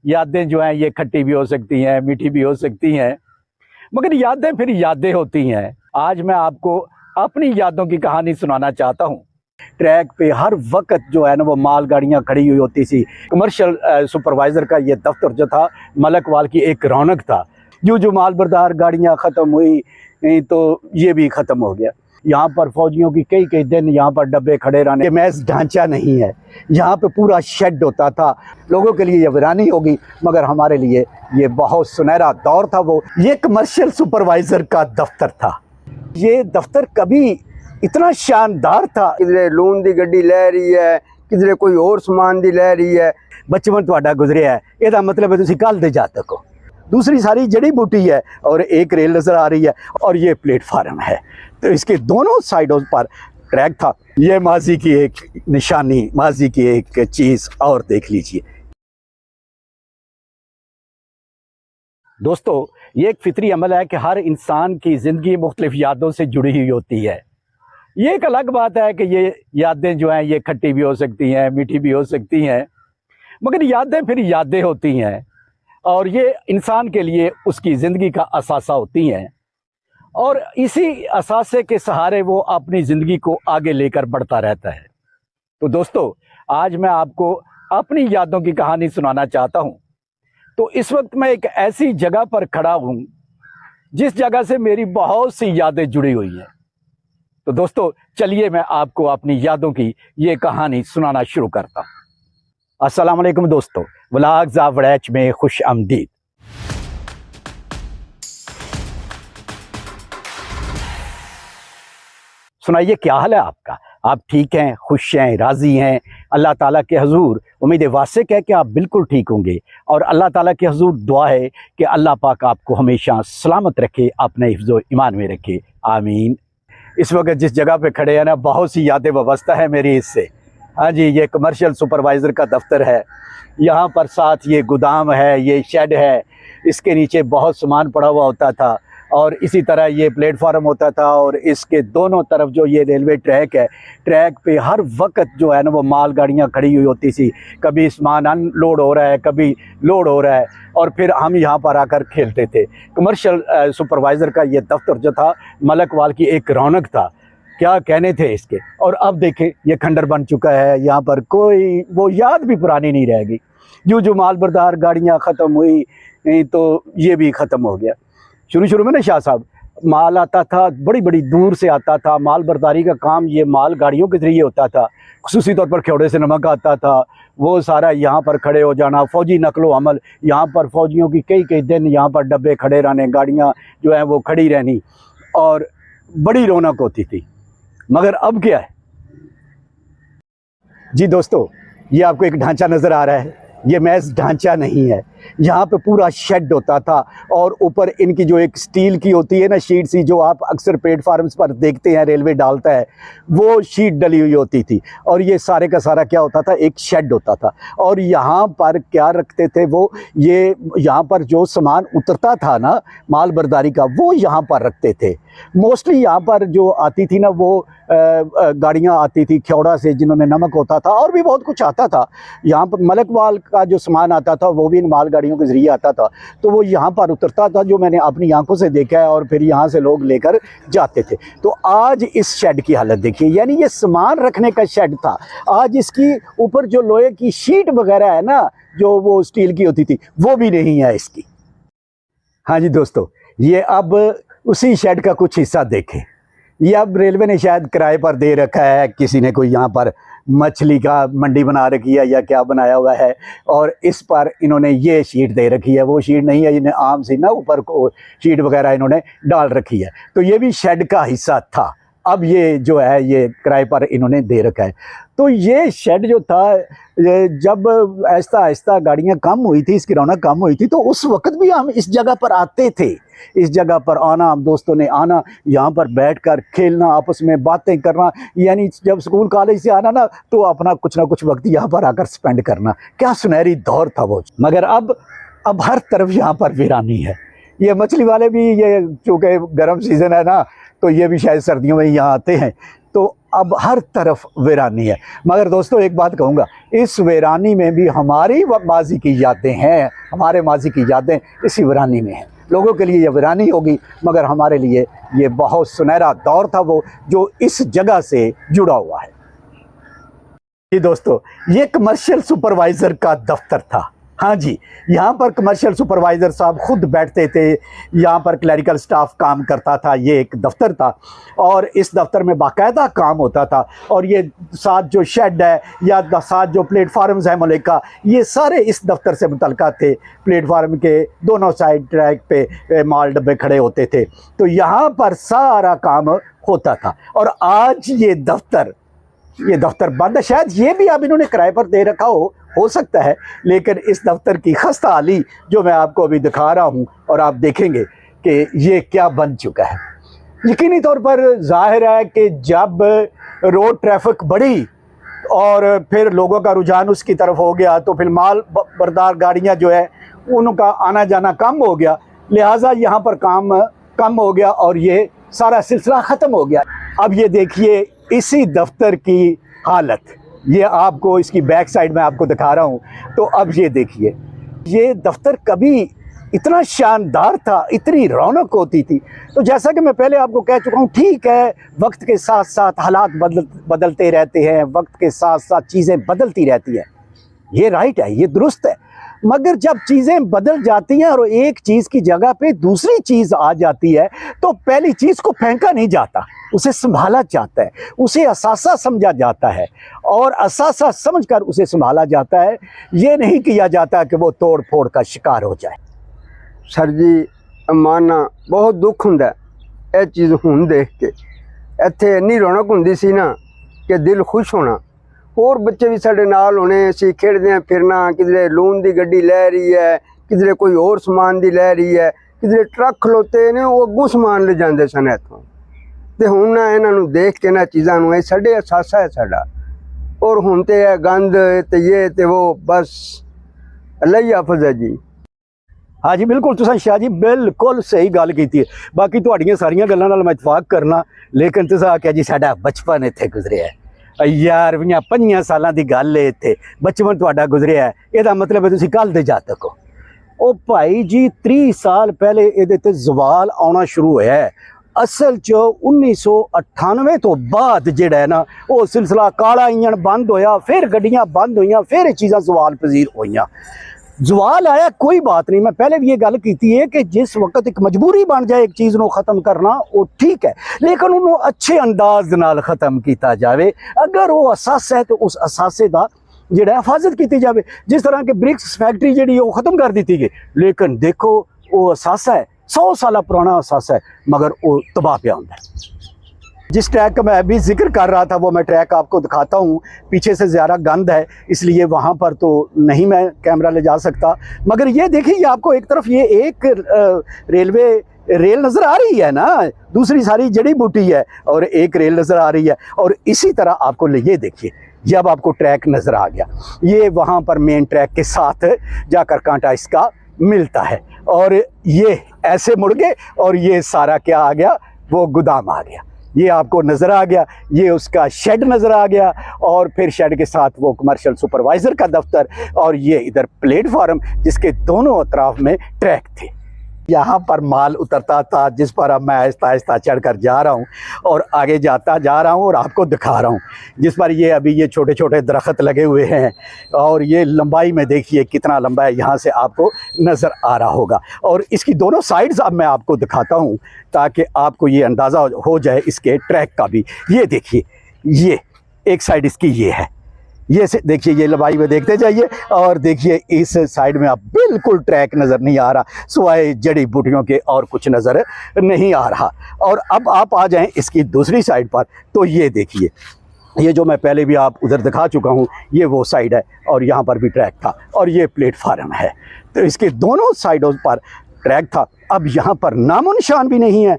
यादें जो हैं ये खट्टी भी हो सकती हैं, मीठी भी हो सकती हैं, मगर यादें फिर यादें होती हैं। आज मैं आपको अपनी यादों की कहानी सुनाना चाहता हूँ। ट्रैक पे हर वक्त जो है ना वो मालगाड़ियाँ खड़ी हुई होती थी। कमर्शियल सुपरवाइज़र का ये दफ्तर जो था मलकवाल की एक रौनक था। जो माल बरदार गाड़ियाँ ख़त्म हुई तो ये भी ख़त्म हो गया। यहाँ पर फौजियों की कई कई दिन यहाँ पर डब्बे खड़े रहने, महज ढांचा नहीं है, यहाँ पे पूरा शेड होता था। लोगों के लिए ये वीरानी होगी, मगर हमारे लिए ये बहुत सुनहरा दौर था। वो ये कमर्शियल सुपरवाइज़र का दफ्तर था। ये दफ्तर कभी इतना शानदार था। किधरे लून दी गड्डी लै रही है, किधरे कोई और समान दी लै रही है। बचपन तुहाडा गुजरिया है, ਇਹਦਾ मतलब है तुसी कल दे जातक हो। दूसरी सारी जड़ी बूटी है और एक रेल नज़र आ रही है और ये प्लेटफार्म है। तो इसके दोनों साइडों पर ट्रैक था। ये माजी की एक निशानी, माजी की एक चीज़ और देख लीजिए दोस्तों। ये एक फितरी अमल है कि हर इंसान की ज़िंदगी मुख्तलिफ यादों से जुड़ी हुई होती है। ये एक अलग बात है कि ये यादें जो हैं ये खट्टी भी हो सकती हैं, मीठी भी हो सकती हैं, मगर यादें फिर यादें होती हैं और ये इंसान के लिए उसकी ज़िंदगी का असासा होती हैं और इसी असासे के सहारे वो अपनी ज़िंदगी को आगे लेकर बढ़ता रहता है। तो दोस्तों, आज मैं आपको अपनी यादों की कहानी सुनाना चाहता हूँ। तो इस वक्त मैं एक ऐसी जगह पर खड़ा हूँ जिस जगह से मेरी बहुत सी यादें जुड़ी हुई हैं। तो दोस्तों, चलिए मैं आपको अपनी यादों की ये कहानी सुनाना शुरू करता हूँ। अस्सलाम वालेकुम दोस्तों, व्लॉग्स ऑफ वड़ैच में खुश आमदीद। सुनाइए, क्या हाल है आपका? आप ठीक हैं, खुश हैं, राज़ी हैं? अल्लाह ताला के हुजूर उम्मीद वासिक है कि आप बिल्कुल ठीक होंगे और अल्लाह ताला के हुजूर दुआ है कि अल्लाह पाक आपको हमेशा सलामत रखे, अपने हिफ्ज़ो ईमान में रखे, आमीन। इस वक्त जिस जगह पे खड़े हैं ना, बहुत सी यादें वाबस्ता है मेरी इससे। हाँ जी, ये कमर्शियल सुपरवाइज़र का दफ्तर है। यहाँ पर साथ ये गोदाम है, ये शेड है, इसके नीचे बहुत सामान पड़ा हुआ होता था और इसी तरह ये प्लेटफार्म होता था और इसके दोनों तरफ जो ये रेलवे ट्रैक है, ट्रैक पे हर वक्त जो है ना वो मालगाड़ियाँ खड़ी हुई होती थी। कभी सामान अनलोड हो रहा है, कभी लोड हो रहा है और फिर हम यहाँ पर आकर खेलते थे। कमर्शियल सुपरवाइज़र का ये दफ्तर जो था मलकवाल की एक रौनक था, क्या कहने थे इसके। और अब देखें ये खंडर बन चुका है, यहाँ पर कोई वो याद भी पुरानी नहीं रहेगी। जो माल बरदार गाड़ियाँ ख़त्म हुई तो ये भी ख़त्म हो गया। शुरू में ना शाह साहब, माल आता था, बड़ी बड़ी दूर से आता था। माल बरदारी का काम ये माल गाड़ियों के ज़रिए होता था। खुसूसी तौर पर खेवड़े से नमक आता था, वो सारा यहाँ पर खड़े हो जाना। फ़ौजी नकलो अमल, यहाँ पर फ़ौजियों की कई कई दिन यहाँ पर डब्बे खड़े रहने, गाड़ियाँ जो हैं वो खड़ी रहनी और बड़ी रौनक होती थी। मगर अब क्या है जी दोस्तों, ये आपको एक ढांचा नज़र आ रहा है, ये महज ढांचा नहीं है। यहाँ पे पूरा शेड होता था और ऊपर इनकी जो एक स्टील की होती है ना शीट सी, जो आप अक्सर प्लेटफार्म्स पर देखते हैं रेलवे डालता है, वो शीट डली हुई होती थी। और ये सारे का सारा क्या होता था, एक शेड होता था। और यहाँ पर क्या रखते थे वो, ये यहाँ पर जो सामान उतरता था ना माल बरदारी का, वो यहाँ पर रखते थे। मोस्टली यहाँ पर जो आती थी ना वो गाड़ियाँ आती थी खेवड़ा से, जिन्होंने नमक होता था और भी बहुत कुछ आता था। यहाँ पर मलकवाल का जो सामान आता था वो भी इन मालगाड़ियों के ज़रिए आता था, तो वो यहाँ पर उतरता था, जो मैंने अपनी आंखों से देखा है। और फिर यहाँ से लोग लेकर जाते थे। तो आज इस शेड की हालत देखिए, यानी ये सामान रखने का शेड था, आज इसकी ऊपर जो लोहे की शीट वगैरह है ना, जो वो स्टील की होती थी, वो भी नहीं है इसकी। हाँ जी दोस्तों, ये अब उसी शेड का कुछ हिस्सा देखें। ये अब रेलवे ने शायद किराए पर दे रखा है, किसी ने कोई यहाँ पर मछली का मंडी बना रखी है या क्या बनाया हुआ है, और इस पर इन्होंने ये शीट दे रखी है। वो शीट नहीं है, इन्हें आम सी ना ऊपर को शीट वगैरह इन्होंने डाल रखी है। तो ये भी शेड का हिस्सा था, अब ये जो है ये किराए पर इन्होंने दे रखा है। तो ये शेड जो था, जब आहिस्ता आहिस्ता गाड़ियाँ कम हुई थी, इसकी रौनक कम हुई थी, तो उस वक्त भी हम इस जगह पर आते थे। इस जगह पर आना, हम दोस्तों ने आना, यहाँ पर बैठकर खेलना, आपस में बातें करना, यानी जब स्कूल कॉलेज से आना ना तो अपना कुछ ना कुछ वक्त यहाँ पर आकर स्पेंड करना। क्या सुनहरी दौर था वो। मगर अब हर तरफ यहाँ पर वीरानी है। ये मछली वाले भी, ये चूँकि गर्म सीज़न है ना, तो ये भी शायद सर्दियों में यहाँ आते हैं। तो अब हर तरफ वीरानी है। मगर दोस्तों एक बात कहूँगा, इस वीरानी में भी हमारी माजी की यादें हैं, हमारे माजी की यादें इसी वीरानी में हैं। लोगों के लिए ये वीरानी होगी, मगर हमारे लिए ये बहुत सुनहरा दौर था वो, जो इस जगह से जुड़ा हुआ है। जी दोस्तों, ये कमर्शियल सुपरवाइज़र का दफ्तर था। हाँ जी, यहाँ पर कमर्शियल सुपरवाइज़र साहब खुद बैठते थे, यहाँ पर क्लरिकल स्टाफ काम करता था। ये एक दफ्तर था और इस दफ्तर में बाकायदा काम होता था। और ये साथ जो शेड है या साथ जो प्लेटफार्म्स हैं मलिका, ये सारे इस दफ्तर से मुतल्लिक़ थे। प्लेटफार्म के दोनों साइड ट्रैक पे माल डब्बे खड़े होते थे, तो यहाँ पर सारा काम होता था। और आज ये दफ्तर बंद है। शायद ये भी अब इन्होंने किराए पर दे रखा हो सकता है, लेकिन इस दफ्तर की खस्ता हाली जो मैं आपको अभी दिखा रहा हूँ और आप देखेंगे कि ये क्या बन चुका है। यकीनी तौर पर जाहिर है कि जब रोड ट्रैफिक बढ़ी और फिर लोगों का रुझान उसकी तरफ हो गया, तो फिर माल बरदार गाड़ियाँ जो है उनका आना जाना कम हो गया, लिहाजा यहाँ पर काम कम हो गया और ये सारा सिलसिला ख़त्म हो गया। अब ये देखिए इसी दफ्तर की हालत, ये आपको इसकी बैक साइड में आपको दिखा रहा हूँ। तो अब ये देखिए, ये दफ्तर कभी इतना शानदार था, इतनी रौनक होती थी। तो जैसा कि मैं पहले आपको कह चुका हूँ, ठीक है वक्त के साथ साथ हालात बदलते रहते हैं, वक्त के साथ साथ चीज़ें बदलती रहती हैं, ये राइट है, ये दुरुस्त है। मगर जब चीज़ें बदल जाती हैं और एक चीज़ की जगह पे दूसरी चीज़ आ जाती है, तो पहली चीज़ को फेंका नहीं जाता, उसे संभाला जाता है, उसे असासा समझा जाता है और असासा समझकर उसे संभाला जाता है। ये नहीं किया जाता कि वो तोड़ फोड़ का शिकार हो जाए। सर जी माना बहुत दुख हुंदा ये चीज़ हुण देख के। इत्थे इन्नी रौनक हुंदी सी ना कि दिल खुश होना। और बच्चे भी साढ़े नाल होने, असीं खेडदे फिरना, किधरे लून की गड्डी लै रही है, किधरे कोई और समान दी लै रही है, किधरे ट्रक खलोते ने वो अगों समान ले जाते सन इत्थों। ते हुण ना इन्हां नूं देख के ना चीज़ां नूं, ये साडे असासा है साडा। और हुण ते है गंद ते ये ते वो, बस अल्लाह ही हाफिज़ है जी। हाँ जी बिल्कुल, तुसां शाह जी बिल्कुल सही गल कीती है। बाकी तुहाड़ियां सारियां गल्लां नाल मैं इतफाक करना, लेकिन तुसां आख्या जी साडा बचपन इत्थे गुजरिया है। यार 25 सालां दी गल है, इत्थे बचपन तुहाडा गुजरिया है, इहदा मतलब है तुसीं कल दे जातक हो। ओ भाई जी 30 साल पहले इहदे ते ज़वाल आउणा शुरू होया है। असल च 1998 तो बाद जिहड़ा है ना वो सिलसिला काला इंजन बंद होया, फिर गड्डियां बंद होईयां, फिर ये चीज़ां ज़वाल पजीर होईयां। ज़वाल आया कोई बात नहीं, मैं पहले भी ये गल की है कि जिस वक्त एक मजबूरी बन जाए एक चीज़ को ख़त्म करना वो ठीक है, लेकिन उन्होंने अच्छे अंदाज नाल ख़त्म किया जाए। अगर वो असासा है तो उस असासे का जिहड़ा हिफाजत की जाए। जिस तरह के ब्रिक्स फैक्ट्री जी वो ख़त्म कर दी गई, लेकिन देखो वो असासा है 100 साल पुराना असासा है, मगर वो तबाह पिया होंदा है। जिस ट्रैक का मैं अभी जिक्र कर रहा था वो मैं ट्रैक आपको दिखाता हूँ। पीछे से ज़्यादा गंद है इसलिए वहाँ पर तो नहीं मैं कैमरा ले जा सकता, मगर ये देखिए आपको एक तरफ ये एक रेल नज़र आ रही है ना, दूसरी सारी जड़ी बूटी है और एक रेल नज़र आ रही है। और इसी तरह आपको ये देखिए, ये अब आपको ट्रैक नज़र आ गया, ये वहाँ पर मेन ट्रैक के साथ जाकर कांटा इसका मिलता है। और ये ऐसे मुड़ गए और ये सारा क्या आ गया, वो गोदाम आ गया, ये आपको नज़र आ गया, ये उसका शेड नज़र आ गया और फिर शेड के साथ वो कमर्शियल सुपरवाइज़र का दफ्तर और ये इधर प्लेटफार्म जिसके दोनों अतराफ में ट्रैक थे। यहाँ पर माल उतरता था जिस पर अब मैं आहिस्ता आहिस्ता चढ़कर जा रहा हूँ और आगे जाता जा रहा हूँ और आपको दिखा रहा हूँ, जिस पर ये अभी ये छोटे छोटे दरख्त लगे हुए हैं और ये लंबाई में देखिए कितना लंबा है, यहाँ से आपको नज़र आ रहा होगा। और इसकी दोनों साइड्स अब मैं आपको दिखाता हूँ ताकि आपको ये अंदाज़ा हो जाए इसके ट्रैक का भी। ये देखिए, ये एक साइड इसकी ये है, ये से देखिए, ये लंबाई में देखते जाइए और देखिए इस साइड में आप बिल्कुल ट्रैक नज़र नहीं आ रहा, सिवाय जड़ी बूटियों के और कुछ नज़र नहीं आ रहा। और अब आप आ जाएं इसकी दूसरी साइड पर, तो ये देखिए, ये जो मैं पहले भी आप उधर दिखा चुका हूँ, ये वो साइड है और यहाँ पर भी ट्रैक था और ये प्लेटफार्म है। तो इसके दोनों साइडों पर ट्रैक था, अब यहाँ पर नामो निशान भी नहीं है।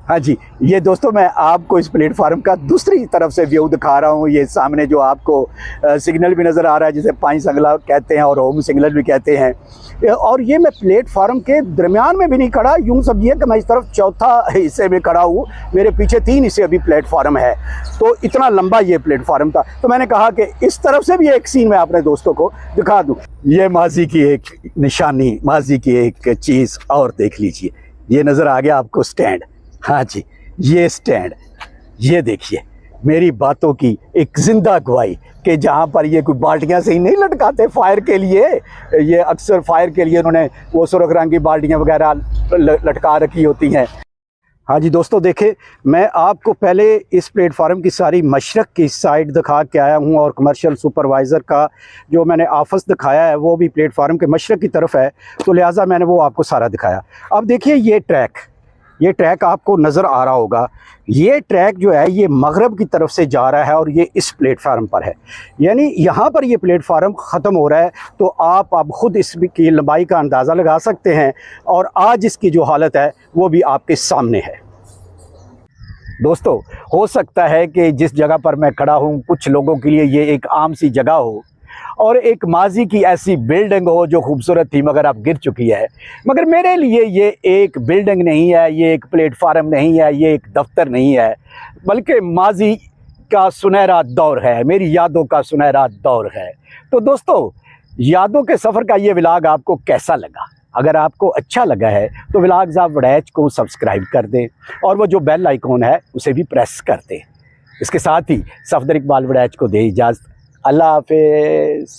हाँ जी, ये दोस्तों मैं आपको इस प्लेटफार्म का दूसरी तरफ से व्यू दिखा रहा हूँ। ये सामने जो आपको सिग्नल भी नज़र आ रहा है, जिसे पानी संगला कहते हैं और होम सिग्नल भी कहते हैं। और ये मैं प्लेटफार्म के दरमियान में भी नहीं खड़ा, यूँ समझिए कि मैं इस तरफ चौथा हिस्से में खड़ा हूँ। मेरे पीछे 3 हिस्से अभी प्लेटफार्म है, तो इतना लंबा ये प्लेटफार्म था। तो मैंने कहा कि इस तरफ से भी एक सीन मैं अपने दोस्तों को दिखा दूँ। ये माजी की एक निशानी, माजी की एक चीज़ और देख लीजिए। ये नज़र आ गया आपको स्टैंड। हाँ जी, ये स्टैंड, ये देखिए मेरी बातों की एक जिंदा गवाही कि जहाँ पर ये कोई बाल्टियाँ से ही नहीं लटकाते फायर के लिए, ये अक्सर फायर के लिए उन्होंने वो सुर्ख रंग की बाल्टियाँ वगैरह लटका रखी होती हैं। हाँ जी दोस्तों, देखें मैं आपको पहले इस प्लेटफार्म की सारी मशरक़ की साइड दिखा के आया हूँ और कमर्शियल सुपरवाइज़र का जो मैंने ऑफिस दिखाया है वो भी प्लेटफार्म के मशरक़ की तरफ है, तो लिहाजा मैंने वो आपको सारा दिखाया। अब देखिए ये ट्रैक आपको नज़र आ रहा होगा। ये ट्रैक जो है ये मगरब की तरफ से जा रहा है और ये इस प्लेटफार्म पर है, यानी यहाँ पर ये प्लेटफार्म ख़त्म हो रहा है। तो आप अब ख़ुद इसकी लंबाई का अंदाज़ा लगा सकते हैं और आज इसकी जो हालत है वो भी आपके सामने है। दोस्तों, हो सकता है कि जिस जगह पर मैं खड़ा हूँ कुछ लोगों के लिए ये एक आम सी जगह हो और एक माजी की ऐसी बिल्डिंग हो जो खूबसूरत थी मगर अब गिर चुकी है, मगर मेरे लिए ये एक बिल्डिंग नहीं है, ये एक प्लेटफार्म नहीं है, ये एक दफ्तर नहीं है, बल्कि माजी का सुनहरा दौर है, मेरी यादों का सुनहरा दौर है। तो दोस्तों, यादों के सफ़र का ये व्लॉग आपको कैसा लगा? अगर आपको अच्छा लगा है तो व्लॉग्स आप वड़ैच को सब्सक्राइब कर दें और वो जो बेल आइकॉन है उसे भी प्रेस कर दें। इसके साथ ही सफदर इकबाल वड़ैच को दे इजाज़त। अल्लाह हाफिज़।